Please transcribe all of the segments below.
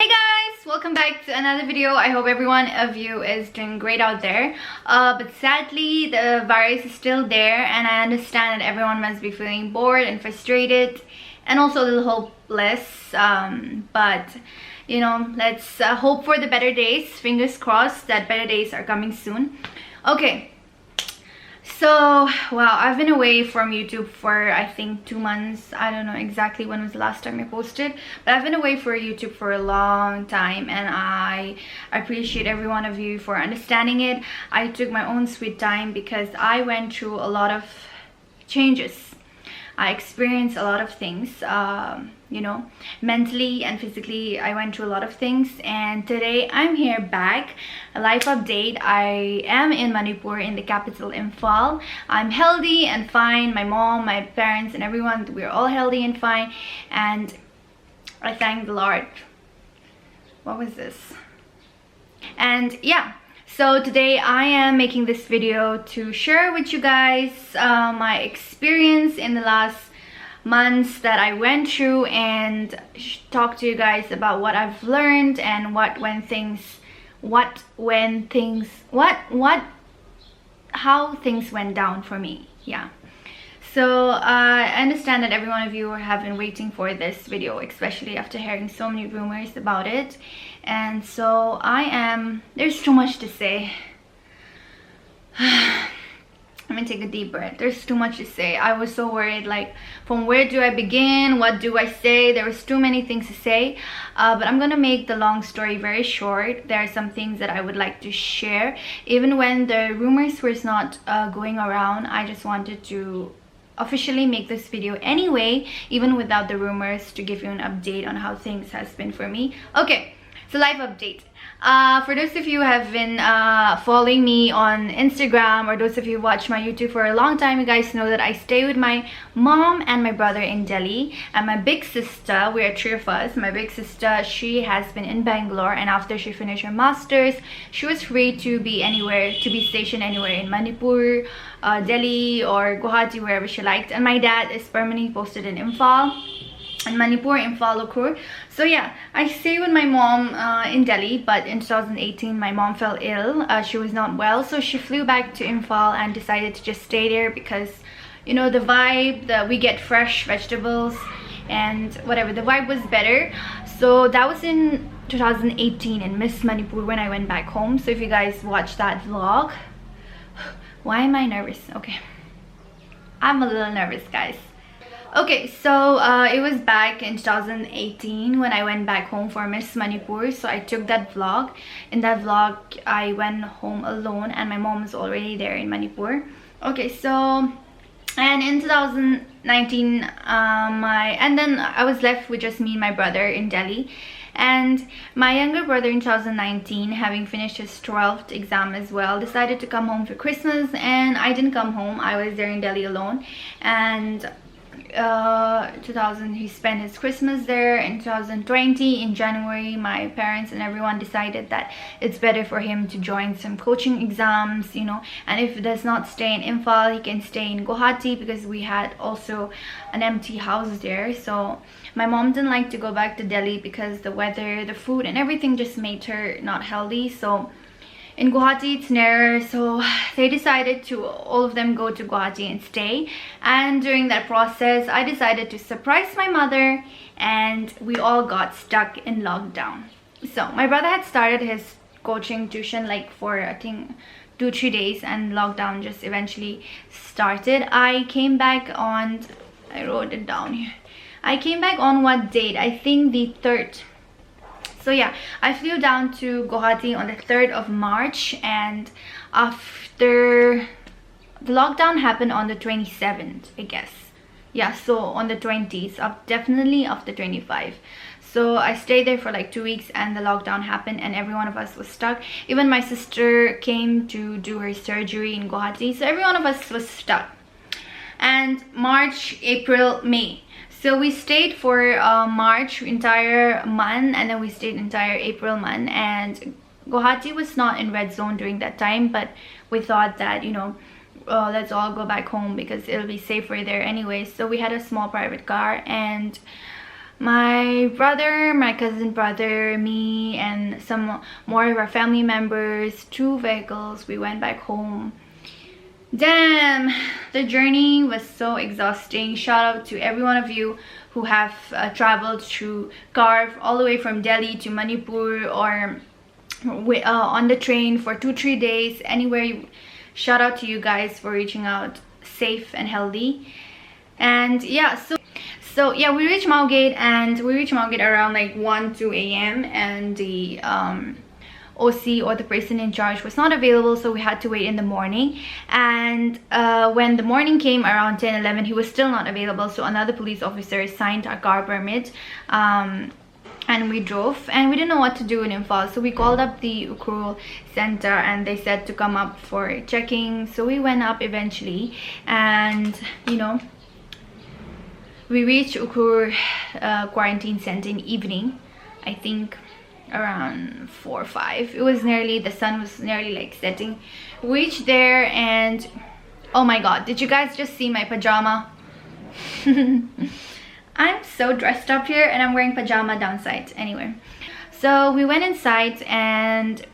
Hey guys, welcome back to another video. I hope every one of you is doing great out there, but sadly the virus is still there, and I understand that everyone must be feeling bored and frustrated and also a little hopeless, but you know, let's hope for the better days. Fingers crossed that better days are coming soon. Okay, so wow, I've been away from YouTube for I think 2 months. I don't know exactly when was the last time I posted, but I've been away for YouTube for a long time, and I appreciate every one of you for understanding it. I took my own sweet time because I went through a lot of changes. I experienced a lot of things, you know, mentally and physically. I went through a lot of things, and today I'm here back. A life update. I am in Manipur, in the capital, Imphal. I'm healthy and fine. My mom, my parents, and everyone, we're all healthy and fine, and I thank the Lord. What was this? And yeah, so today I am making this video to share with you guys my experience in the last months that I went through, and talk to you guys about what I've learned and how things went down for me. Yeah. So I understand that every one of you have been waiting for this video, especially after hearing so many rumors about it. And so there's too much to say. Let me take a deep breath. There's too much to say. I was so worried, like, from where do I begin? What do I say? There was too many things to say. But I'm gonna make the long story very short. There are some things that I would like to share. Even when the rumors were not going around, I just wanted to officially make this video anyway, even without the rumors, to give you an update on how things has been for me. Okay, so life update. For those of you who have been following me on Instagram, or those of you who watch my YouTube for a long time, you guys know that I stay with my mom and my brother in Delhi, and my big sister. We are 3 of us. My big sister, she has been in Bangalore, and after she finished her masters, she was free to be anywhere, to be stationed anywhere in Manipur, Delhi, or Guwahati, wherever she liked. And my dad is permanently posted in Imphal, in Manipur, Imphal, Ukur. So yeah, I stay with my mom in Delhi, but in 2018 my mom fell ill. She was not well, so she flew back to Imphal and decided to just stay there because, you know, the vibe, we get fresh vegetables and whatever, the vibe was better. So that was in 2018 in Miss Manipur when I went back home. So if you guys watch that vlog, why am I nervous? Okay, I'm a little nervous, guys. Okay, so it was back in 2018 when I went back home for Miss Manipur. So I took that vlog. In that vlog, I went home alone, and my mom was already there in Manipur. Okay, so, and in 2019, and then I was left with just me and my brother in Delhi. And my younger brother in 2019, having finished his 12th exam as well, decided to come home for Christmas, and I didn't come home. I was there in Delhi alone. And he spent his Christmas there. In 2020, in January, my parents and everyone decided that it's better for him to join some coaching exams, you know, and if he does not stay in Imphal, he can stay in Guwahati, because we had also an empty house there. So my mom didn't like to go back to Delhi because the weather, the food, and everything just made her not healthy. So in Guwahati it's nearer, so they decided to all of them go to Guwahati and stay. And during that process, I decided to surprise my mother, and we all got stuck in lockdown. So my brother had started his coaching tuition like for I think 2-3 days, and lockdown just eventually started. I came back on, I wrote it down here, I came back on what date? I think the 3rd. So yeah, I flew down to Guwahati on the 3rd of March, and after the lockdown happened on the 27th, I guess. Yeah, so on the 20s, definitely after 25. So I stayed there for like 2 weeks, and the lockdown happened, and every one of us was stuck. Even my sister came to do her surgery in Guwahati, so every one of us was stuck. And March, April, May. So we stayed for March entire month, and then we stayed entire April month. And Guwahati was not in red zone during that time, but we thought that, you know, let's all go back home because it'll be safer there anyway. So we had a small private car, and my brother, my cousin brother, me, and some more of our family members, 2 vehicles. We went back home. Damn, the journey was so exhausting. Shout out to every one of you who have traveled through car all the way from Delhi to Manipur, or on the train for 2-3 days, anywhere. Shout out to you guys for reaching out safe and healthy. And yeah, so yeah, we reached Malgate, and we reached Malgate around like 1-2 a.m. and the OC, or the person in charge, was not available, so we had to wait in the morning. And when the morning came around 10-11, he was still not available, so another police officer signed our car permit, and we drove, and we didn't know what to do in Imphal, so we called up the Ukhrul center, and they said to come up for checking. So we went up eventually, and you know, we reached Ukhrul quarantine center in evening, I think around 4 or 5. It was nearly, the sun was nearly like setting. We reached there, and oh my god, did you guys just see my pajama? I'm so dressed up here, and I'm wearing pajama downside. Anyway, so we went inside, and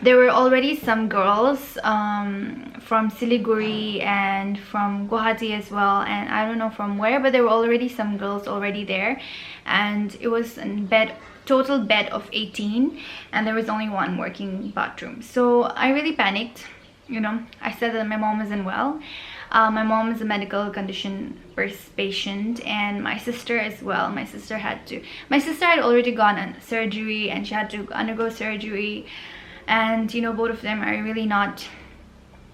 there were already some girls from Siliguri and from Guwahati as well, and I don't know from where, but there were already some girls already there. And it was in bed, total bed of 18, and there was only one working bathroom. So I really panicked, you know. I said that my mom isn't well. My mom is a medical condition patient, and my sister as well. My sister had already gone on surgery, and she had to undergo surgery, and you know, both of them are really not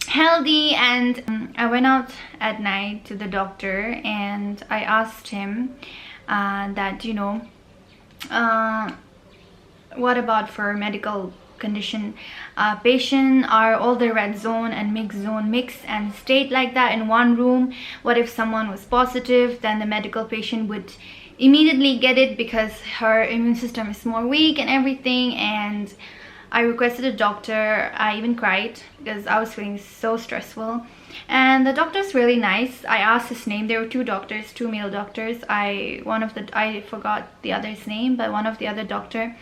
healthy. And I went out at night to the doctor, and I asked him that, you know, what about for medical condition patient, are all the red zone and mixed zone mixed and stayed like that in one room? What if someone was positive? Then the medical patient would immediately get it because her immune system is more weak and everything. And I requested a doctor. I even cried because I was feeling so stressful. And the doctor's really nice. I asked his name. There were 2 doctors, 2 male doctors. I forgot the other's name, but one of the other doctor,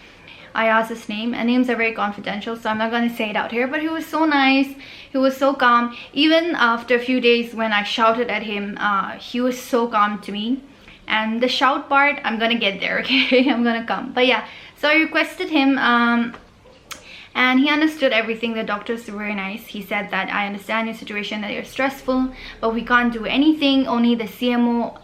I asked his name, and names are very confidential, so I'm not going to say it out here. But he was so nice, he was so calm. Even after a few days when I shouted at him, he was so calm to me. And the shout part, I'm gonna get there, okay? I'm gonna come. But yeah, so I requested him, and he understood everything. The doctors were very nice. He said that I understand your situation, that you're stressful, but we can't do anything. Only the CMO.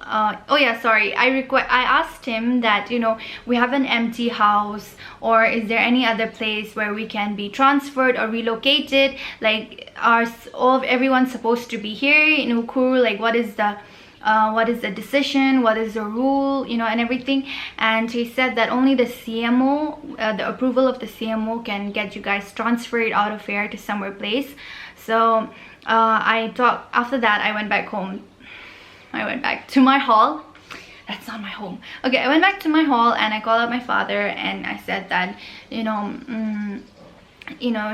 Oh yeah, sorry. I asked him that, you know, we have an empty house, or is there any other place where we can be transferred or relocated? Like, everyone's supposed to be here in Ukhrul? Like, what is the decision, what is the rule, you know, and everything. And he said that only the CMO, the approval of the CMO can get you guys transferred out of here to somewhere place. So after that I went back home. I went back to my hall. That's not my home. Okay, I went back to my hall, and I called up my father, and I said that, you know,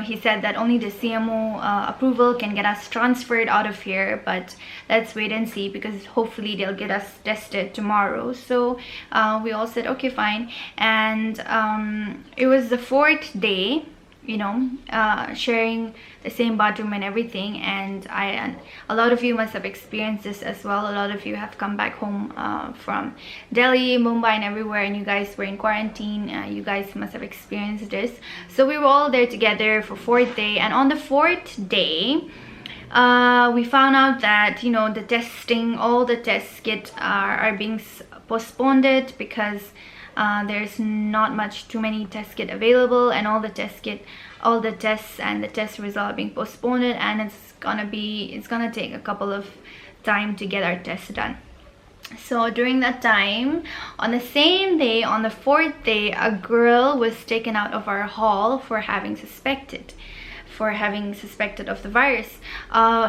he said that only the CMO approval can get us transferred out of here, but let's wait and see, because hopefully they'll get us tested tomorrow. So we all said okay, fine. And it was the 4th day, you know, sharing the same bathroom and everything. And a lot of you must have experienced this as well. A lot of you have come back home from Delhi, Mumbai, and everywhere, and you guys were in quarantine. You guys must have experienced this. So we were all there together for 4th day, and on the 4th day we found out that, you know, the testing, all the test kits are being postponed because there's not too many test kit available, and all the tests and the test results are being postponed, and it's gonna take a couple of time to get our tests done. So during that time, on the same day, on the 4th day, a girl was taken out of our hall for having suspected of the virus.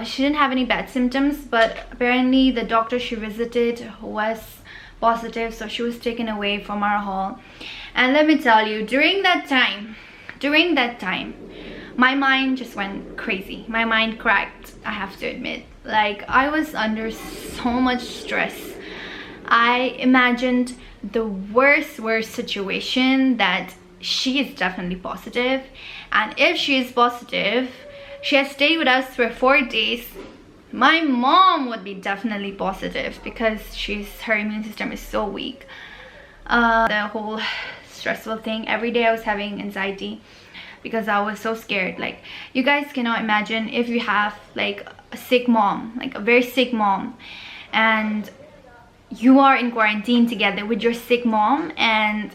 She didn't have any bad symptoms, but apparently the doctor she visited was positive, so she was taken away from our hall. And let me tell you, during that time, my mind just went crazy. My mind cracked, I have to admit. Like, I was under so much stress. I imagined the worst situation that she is definitely positive, and if she is positive, she has stayed with us for 4 days. My mom would be definitely positive because her immune system is so weak. The whole stressful thing, every day I was having anxiety because I was so scared. Like, you guys cannot imagine if you have like a sick mom, like a very sick mom, and you are in quarantine together with your sick mom, and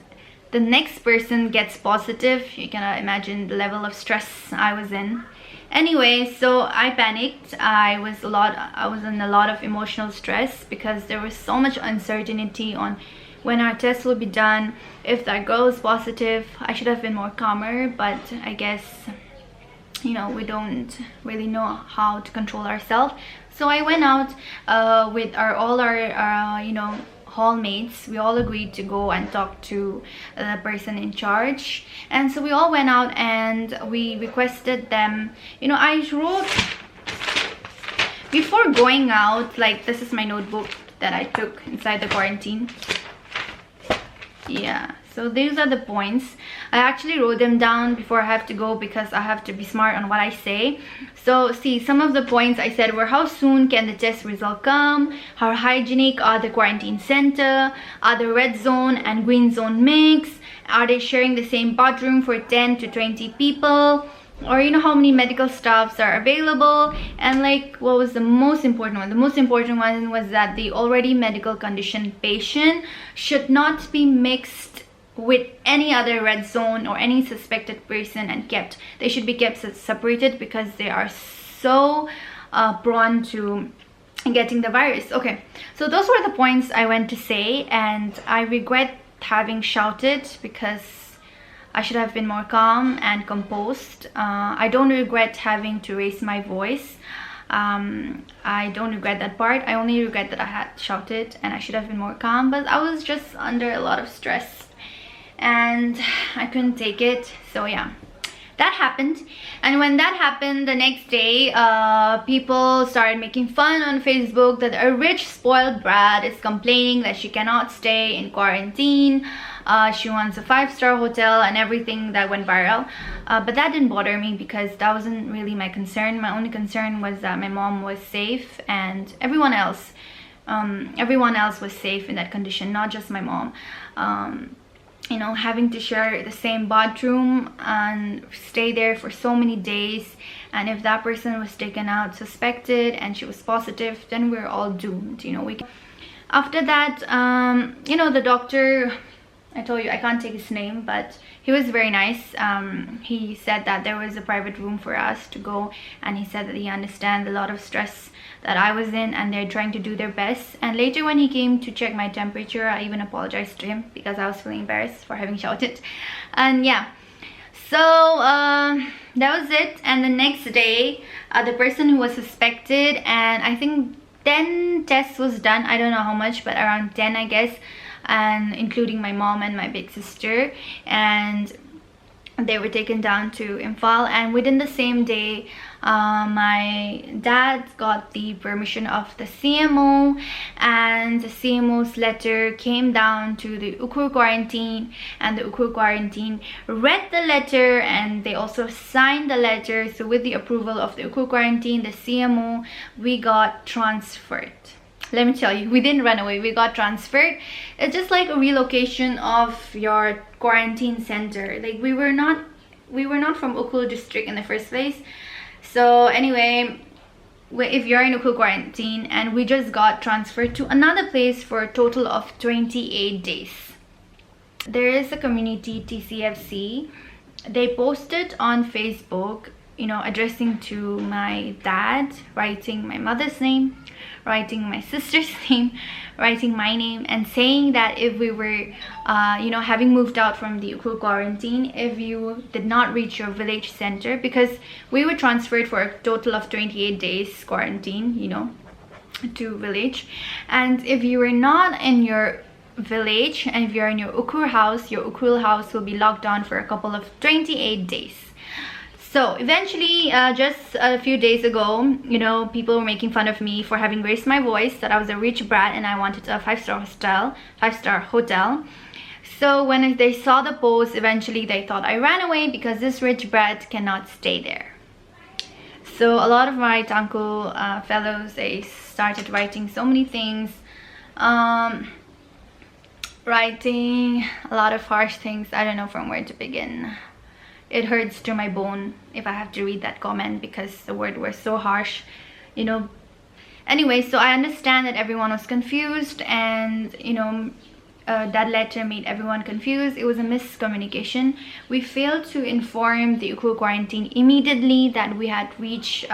the next person gets positive. You cannot imagine the level of stress I was in. Anyway, so I panicked. I was in a lot of emotional stress because there was so much uncertainty on when our test will be done. If that girl is positive, I should have been more calmer, but I guess, you know, we don't really know how to control ourselves. So I went out with all our you know, hallmates. We all agreed to go and talk to the person in charge, and so we all went out and we requested them, you know, I wrote before going out, like, this is my notebook that I took inside the quarantine. Yeah, so these are the points. I actually wrote them down before I have to go because I have to be smart on what I say. So see, some of the points I said were: how soon can the test result come? How hygienic are the quarantine center? Are the red zone and green zone mixed? Are they sharing the same bathroom for 10 to 20 people? Or, you know, how many medical staffs are available? And like, what was the most important one? The most important one was that the already medical condition patient should not be mixed with any other red zone or any suspected person and kept. They should be kept separated because they are so prone to getting the virus. Okay, so those were the points I went to say, and I regret having shouted because I should have been more calm and composed. I don't regret having to raise my voice. I don't regret that part. I only regret that I had shouted and I should have been more calm, but I was just under a lot of stress and I couldn't take it. So yeah, that happened. And when that happened, the next day people started making fun on Facebook that a rich spoiled brat is complaining that she cannot stay in quarantine. She wants a 5-star hotel and everything. That went viral, but that didn't bother me because that wasn't really my concern. My only concern was that my mom was safe and everyone else was safe in that condition, not just my mom. You know, having to share the same bathroom and stay there for so many days, and if that person was taken out suspected and she was positive, then we're all doomed. You know, after that, you know, the doctor, I told you I can't take his name, but he was very nice. He said that there was a private room for us to go, and he said that he understands a lot of stress that I was in and they're trying to do their best. And later when he came to check my temperature, I even apologized to him because I was feeling embarrassed for having shouted. And yeah, so that was it. And the next day, the person who was suspected, and I think 10 tests was done, I don't know how much, but around 10 I guess, and including my mom and my big sister, and they were taken down to Imphal. And within the same day, my dad got the permission of the CMO, and the CMO's letter came down to the Ukhrul quarantine, and the Ukhrul quarantine read the letter and they also signed the letter. So with the approval of the Ukhrul quarantine, the CMO, we got transferred. Let me tell you, we didn't run away, we got transferred. It's just like a relocation of your quarantine center. Like, we were not from Ukhrul district in the first place. So anyway, if you're in Ukhrul quarantine, and we just got transferred to another place for a total of 28 days. There is a community, TCFC. They posted on Facebook, you know, addressing to my dad, writing my mother's name, writing my sister's name, writing my name, and saying that if we were you know, having moved out from the Ukhrul quarantine, if you did not reach your village center, because we were transferred for a total of 28 days quarantine, you know, to village, and if you were not in your village and if you're in your Ukhrul house will be locked down for a couple of 28 days. So eventually, just a few days ago, you know, people were making fun of me for having raised my voice, that I was a rich brat and I wanted a five-star hotel. So when they saw the post, eventually they thought I ran away because this rich brat cannot stay there. So a lot of my Tanko fellows, they started writing so many things, writing a lot of harsh things. I don't know from where to begin. It hurts to my bone if I have to read that comment because the word was so harsh, you know. Anyway, so I understand that everyone was confused, and you know, that letter made everyone confused. It was a miscommunication. We failed to inform the Ukul quarantine immediately that we had reached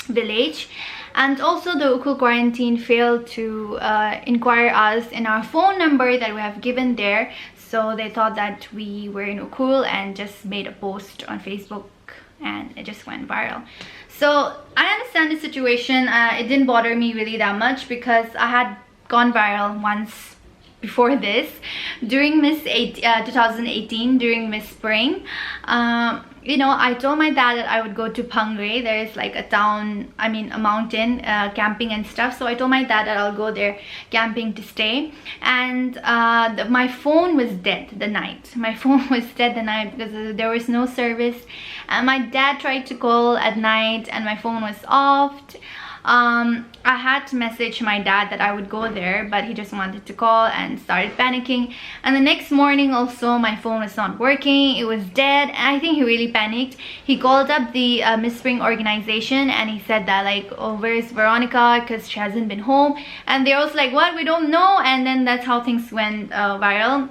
village, and also the Ukul quarantine failed to inquire us in our phone number that we have given there. So they thought that we were in Ukul and just made a post on Facebook, and it just went viral. So I understand the situation. It didn't bother me really that much because I had gone viral once before this, during 2018, during Miss Spring. You know, I told my dad that I would go to Pangre. There is like a town, I mean a mountain, camping and stuff. So I told my dad that I'll go there camping to stay. And my phone was dead the night. My phone was dead the night because there was no service. And my dad tried to call at night and my phone was off. I had to message my dad that I would go there, but he just wanted to call and started panicking. And the next morning also, my phone was not working. It was dead, and I think he really panicked. He called up the Miss Spring organization and he said that like, oh, where's Veronica, because she hasn't been home. And they was like, what, we don't know. And then that's how things went viral.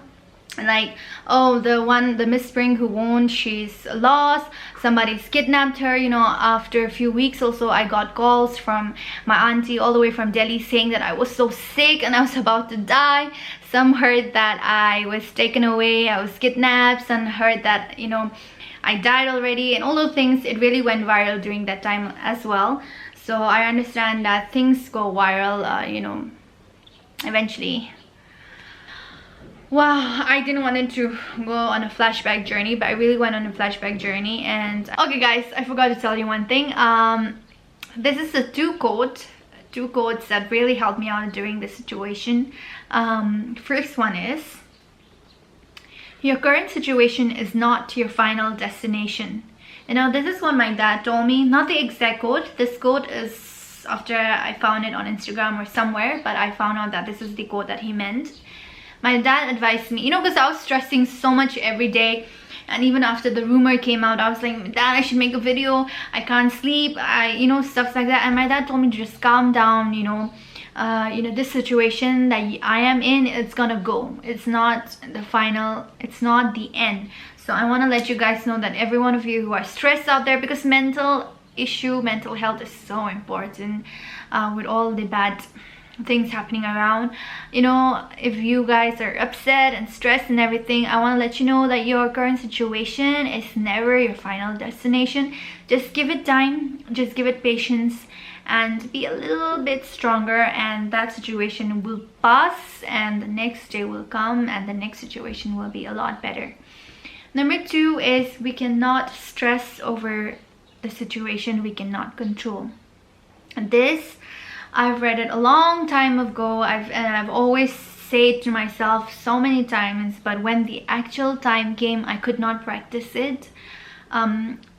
Like, oh, the Miss Spring who won, she's lost, somebody's kidnapped her. You know, after a few weeks also, I got calls from my auntie all the way from Delhi saying that I was so sick and I was about to die. Some heard that I was taken away, I was kidnapped. Some heard that, you know, I died already, and all those things. It really went viral during that time as well. So I understand that things go viral, you know, eventually. Wow, I didn't want it to go on a flashback journey, but I really went on a flashback journey. And okay guys, I forgot to tell you one thing. This is the two quotes that really helped me out during this situation. First one is, your current situation is not your final destination. You know, this is what my dad told me, not the exact quote. This quote is after I found it on Instagram or somewhere, but I found out that this is the quote that he meant. My dad advised me, you know, because I was stressing so much every day, and even after the rumor came out, I was like, Dad, I should make a video, I can't sleep, you know, stuff like that. And my dad told me to just calm down, you know, this situation that I am in, it's gonna go. It's not the final, it's not the end. So I want to let you guys know that every one of you who are stressed out there, because mental health is so important with all the bad things happening around. You know, if you guys are upset and stressed and everything, I want to let you know that your current situation is never your final destination. Just give it time, just give it patience, and be a little bit stronger, and that situation will pass, and the next day will come, and the next situation will be a lot better. Number two is, we cannot stress over the situation we cannot control. And this, I've read it a long time ago, I've always said to myself so many times, but when the actual time came, I could not practice it.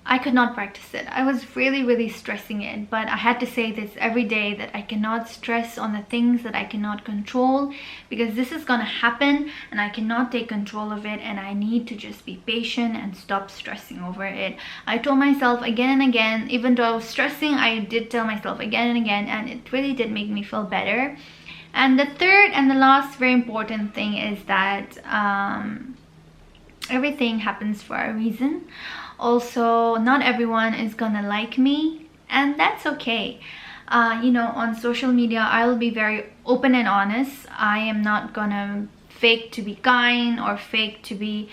I was really stressing it, but I had to say this every day, that I cannot stress on the things that I cannot control, because this is gonna happen and I cannot take control of it, and I need to just be patient and stop stressing over it. I told myself again and again, even though I was stressing, I did tell myself again and again, and it really did make me feel better. And the third and the last very important thing is that everything happens for a reason. Also, not everyone is gonna like me, and that's okay. You know, on social media, I'll be very open and honest. I am not gonna fake to be kind or fake to be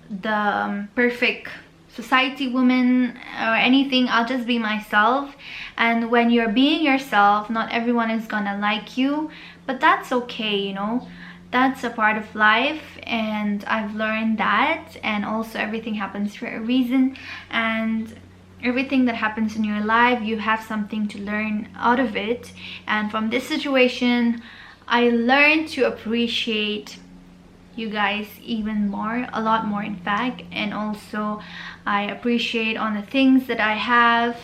the perfect society woman or anything. I'll just be myself, and when you're being yourself, not everyone is gonna like you, but that's okay, you know. that's a part of life, and I've learned that. And also everything happens for a reason, and everything that happens in your life, you have something to learn out of it. And from this situation, I learned to appreciate you guys even more, a lot more in fact. And also I appreciate on the things that I have.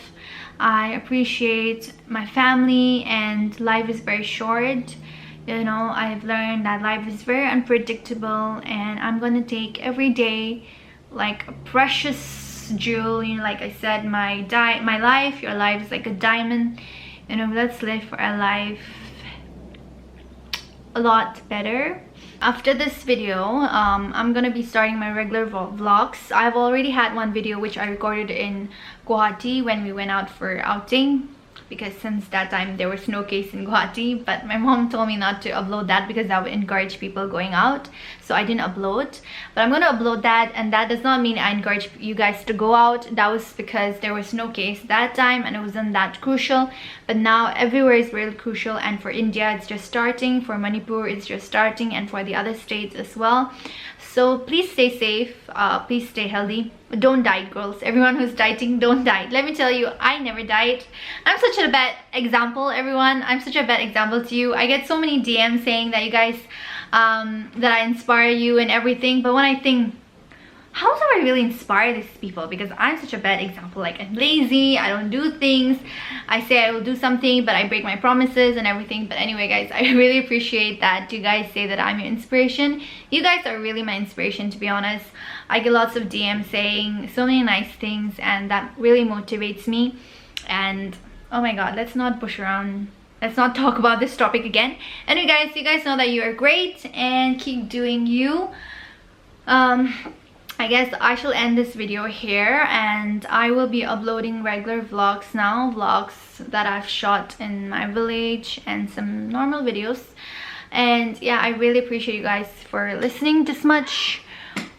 I appreciate my family, and life is very short. You know, I've learned that life is very unpredictable, and I'm gonna take every day like a precious jewel. You know, like I said, my life, your life is like a diamond. You know, let's live for a life a lot better. After this video, I'm gonna be starting my regular vlogs. I've already had one video which I recorded in Guwahati when we went out for outing, because since that time there was no case in Guwahati. But my mom told me not to upload that because that would encourage people going out, so I didn't upload. But I'm gonna upload that, and that does not mean I encourage you guys to go out. That was because there was no case that time and it wasn't that crucial. But now everywhere is really crucial, and for India it's just starting, for Manipur it's just starting, and for the other states as well. So please stay safe, please stay healthy. Don't diet, girls. Everyone who's dieting, don't diet. Let me tell you, I never diet. I'm such a bad example, everyone. I'm such a bad example to you. I get so many DMs saying that you guys, that I inspire you and everything. But when I think, how do I really inspire these people? Because I'm such a bad example. Like, I'm lazy, I don't do things. I say I will do something, but I break my promises and everything. But anyway, guys, I really appreciate that you guys say that I'm your inspiration. You guys are really my inspiration, to be honest. I get lots of DMs saying so many nice things, and that really motivates me. And oh my god, let's not push around. Let's not talk about this topic again. Anyway, guys, you guys know that you are great, and keep doing you. I guess I shall end this video here, and I will be uploading regular vlogs now, vlogs that I've shot in my village and some normal videos. And yeah, I really appreciate you guys for listening this much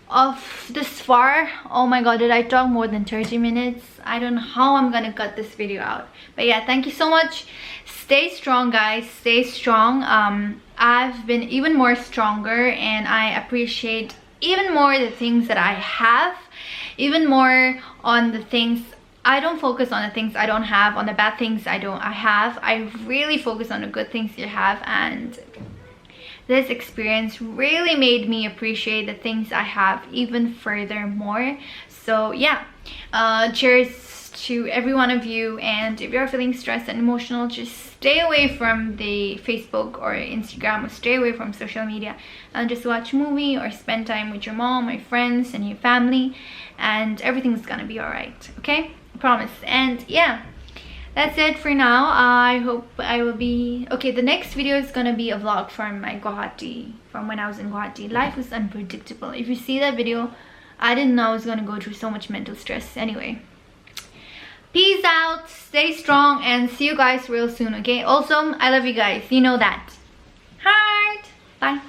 of this far. Oh my god, did I talk more than 30 minutes? I don't know how I'm gonna cut this video out. But yeah, thank you so much. Stay strong, guys, stay strong. I've been even more stronger, and I appreciate even more the things that I have, even more on the things. I don't focus on the things I don't have, on the bad things I have. I really focus on the good things you have, and this experience really made me appreciate the things I have even further more. So yeah, cheers to every one of you. And if you're feeling stressed and emotional, just stay away from the Facebook or Instagram, or stay away from social media, and just watch a movie or spend time with your mom or friends and your family, and everything's gonna be all right. Okay, I promise. And yeah, that's it for now. I hope I will be okay. The next video is gonna be a vlog from my Guwahati, from when I was in Guwahati. Life was unpredictable. If you see that video, I didn't know I was gonna go through so much mental stress. Anyway, peace out, stay strong, and see you guys real soon. Okay, also I love you guys, you know that. Heart, bye.